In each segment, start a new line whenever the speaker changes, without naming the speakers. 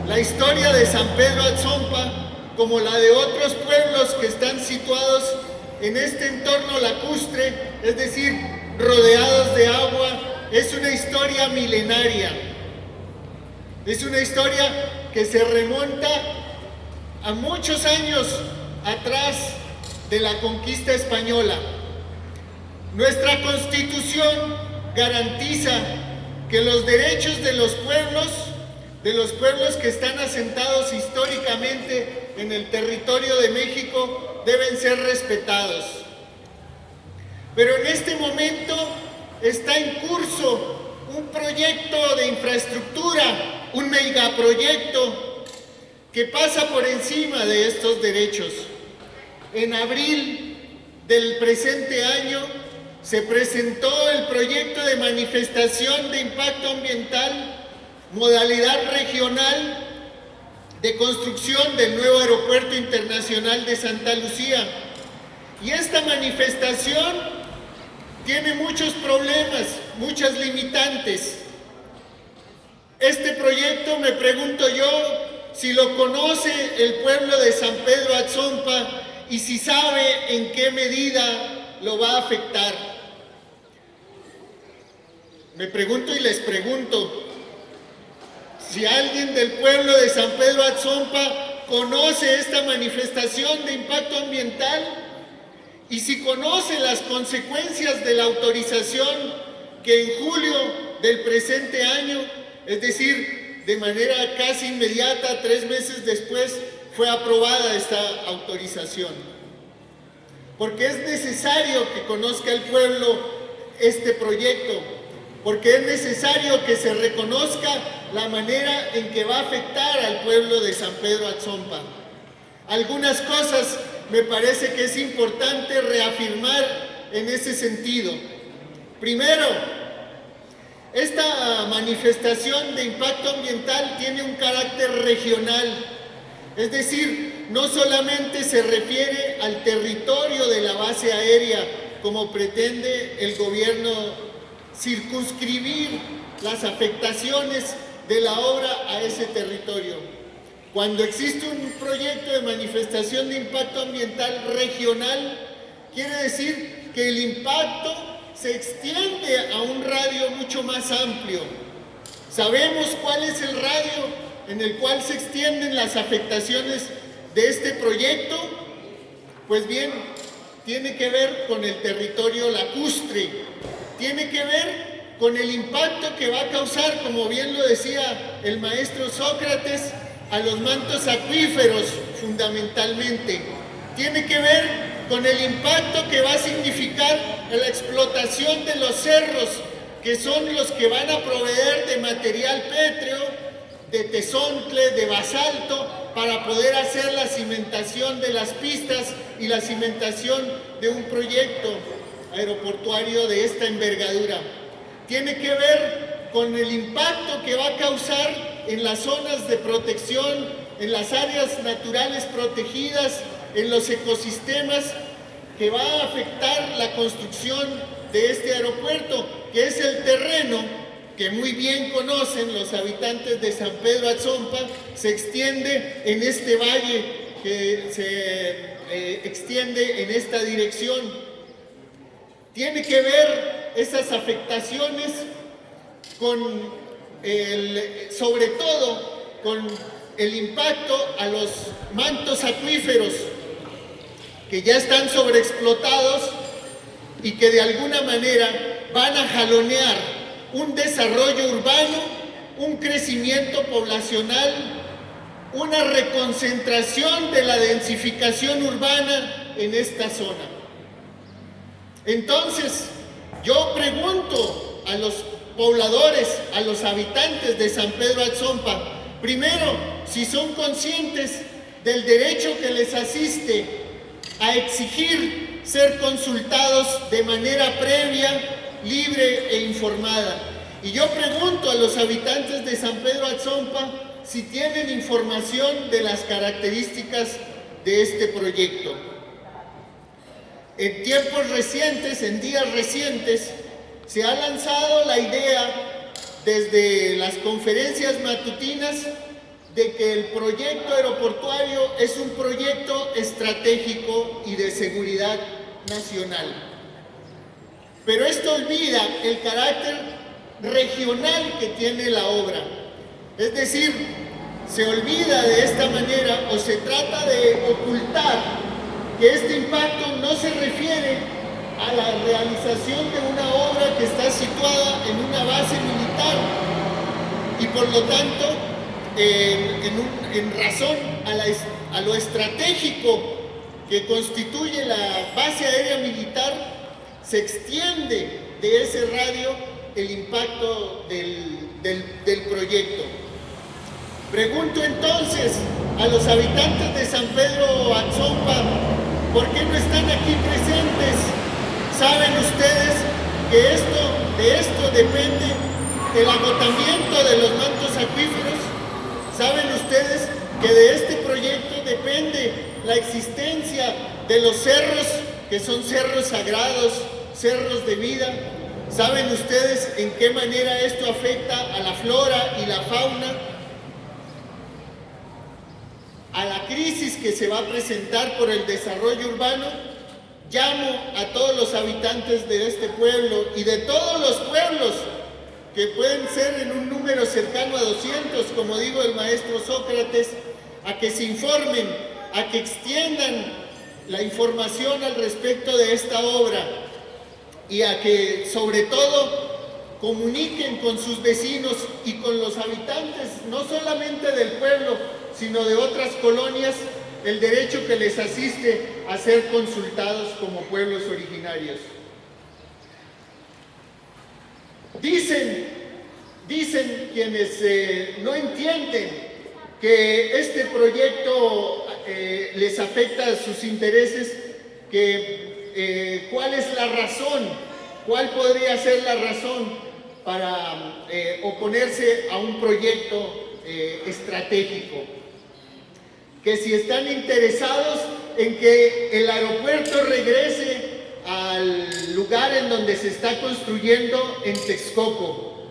La historia de San Pedro Atzompa, como la de otros pueblos que están situados en este entorno lacustre, es decir, rodeados de agua, es una historia milenaria. Es una historia que se remonta a muchos años atrás de la conquista española. Nuestra Constitución garantiza que los derechos de los pueblos que están asentados históricamente en el territorio de México deben ser respetados. Pero en este momento está en curso un proyecto de infraestructura, un megaproyecto que pasa por encima de estos derechos. En abril del presente año se presentó el proyecto de manifestación de impacto ambiental, modalidad regional de construcción del nuevo Aeropuerto Internacional de Santa Lucía. Y esta manifestación tiene muchos problemas, muchas limitantes. Este proyecto, me pregunto yo, si lo conoce el pueblo de San Pedro Atzompa y si sabe en qué medida lo va a afectar. Me pregunto y les pregunto, si alguien del pueblo de San Pedro Atzompa conoce esta manifestación de impacto ambiental y si conoce las consecuencias de la autorización que en julio del presente año, es decir, de manera casi inmediata, 3 meses después, fue aprobada esta autorización. Porque es necesario que conozca el pueblo este proyecto, porque es necesario que se reconozca la manera en que va a afectar al pueblo de San Pedro Atzompa. Algunas cosas me parece que es importante reafirmar en ese sentido. Primero, esta manifestación de impacto ambiental tiene un carácter regional, es decir, no solamente se refiere al territorio de la base aérea, como pretende el gobierno circunscribir las afectaciones de la obra a ese territorio. Cuando existe un proyecto de manifestación de impacto ambiental regional, quiere decir que el impacto se extiende a un radio mucho más amplio. ¿Sabemos cuál es el radio en el cual se extienden las afectaciones de este proyecto? Pues bien, tiene que ver con el territorio lacustre, tiene que ver con el impacto que va a causar, como bien lo decía el maestro Sócrates, a los mantos acuíferos fundamentalmente. Tiene que ver con el impacto que va a significar la explotación de los cerros, que son los que van a proveer de material pétreo, de tezontle, de basalto, para poder hacer la cimentación de las pistas y la cimentación de un proyecto aeroportuario de esta envergadura. Tiene que ver con el impacto que va a causar en las zonas de protección, en las áreas naturales protegidas, en los ecosistemas, que va a afectar la construcción de este aeropuerto, que es el terreno que muy bien conocen los habitantes de San Pedro Atzompa. Se extiende en este valle que se extiende en esta dirección. Tiene que ver esas afectaciones con sobre todo con el impacto a los mantos acuíferos que ya están sobreexplotados y que de alguna manera van a jalonear un desarrollo urbano, un crecimiento poblacional, una reconcentración de la densificación urbana en esta zona. Entonces, yo pregunto a los pobladores, a los habitantes de San Pedro Atzompa, primero, si son conscientes del derecho que les asiste a exigir ser consultados de manera previa, libre e informada. Y yo pregunto a los habitantes de San Pedro Atzompa si tienen información de las características de este proyecto. En tiempos recientes, en días recientes, se ha lanzado la idea desde las conferencias matutinas de que el proyecto aeroportuario es un proyecto estratégico y de seguridad nacional. Pero esto olvida el carácter regional que tiene la obra. Es decir, se olvida de esta manera o se trata de ocultar que este impacto no se refiere a la realización de una obra que está situada en una base militar y por lo tanto en razón a lo estratégico que constituye la base aérea militar, se extiende de ese radio el impacto del proyecto. Pregunto entonces a los habitantes de San Pedro Atzompa, ¿por qué no están aquí presentes? ¿Saben ustedes que de esto depende el agotamiento de los mantos acuíferos? ¿Saben ustedes que de este proyecto depende la existencia de los cerros, que son cerros sagrados, cerros de vida? ¿Saben ustedes en qué manera esto afecta a la flora y la fauna? A la crisis que se va a presentar por el desarrollo urbano, llamo a todos los habitantes de este pueblo y de todos los pueblos que pueden ser en un número cercano a 200, como dijo el maestro Sócrates, a que se informen, a que extiendan la información al respecto de esta obra y a que sobre todo comuniquen con sus vecinos y con los habitantes, no solamente del pueblo, sino de otras colonias, el derecho que les asiste a ser consultados como pueblos originarios. Dicen quienes no entienden que este proyecto les afecta a sus intereses, que cuál es la razón, cuál podría ser la razón para oponerse a un proyecto estratégico. Que si están interesados en que el aeropuerto regrese al lugar en donde se está construyendo en Texcoco.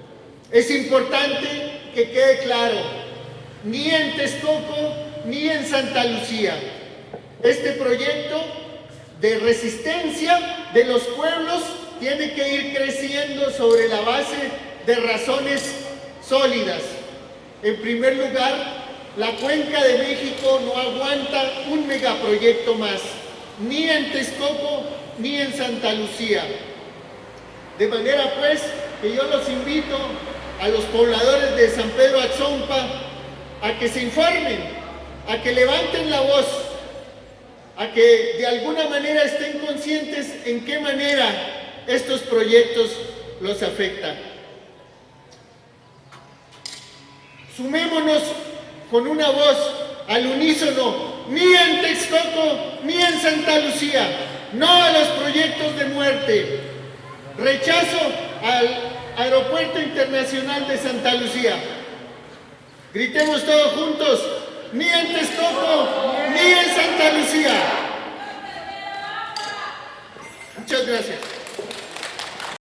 Es importante que quede claro, ni en Texcoco ni en Santa Lucía. Este proyecto de resistencia de los pueblos tiene que ir creciendo sobre la base de razones sólidas. En primer lugar, la Cuenca de México no aguanta un megaproyecto más, ni en Texcoco ni en Santa Lucía. De manera pues que yo los invito a los pobladores de San Pedro Atzompa a que se informen, a que levanten la voz, a que de alguna manera estén conscientes en qué manera estos proyectos los afectan. Sumémonos con una voz al unísono, ni en Texcoco ni en Santa Lucía, no a los proyectos de muerte, rechazo al Aeropuerto Internacional de Santa Lucía. Gritemos todos juntos, ni en Texcoco ni en Santa Lucía. Muchas gracias.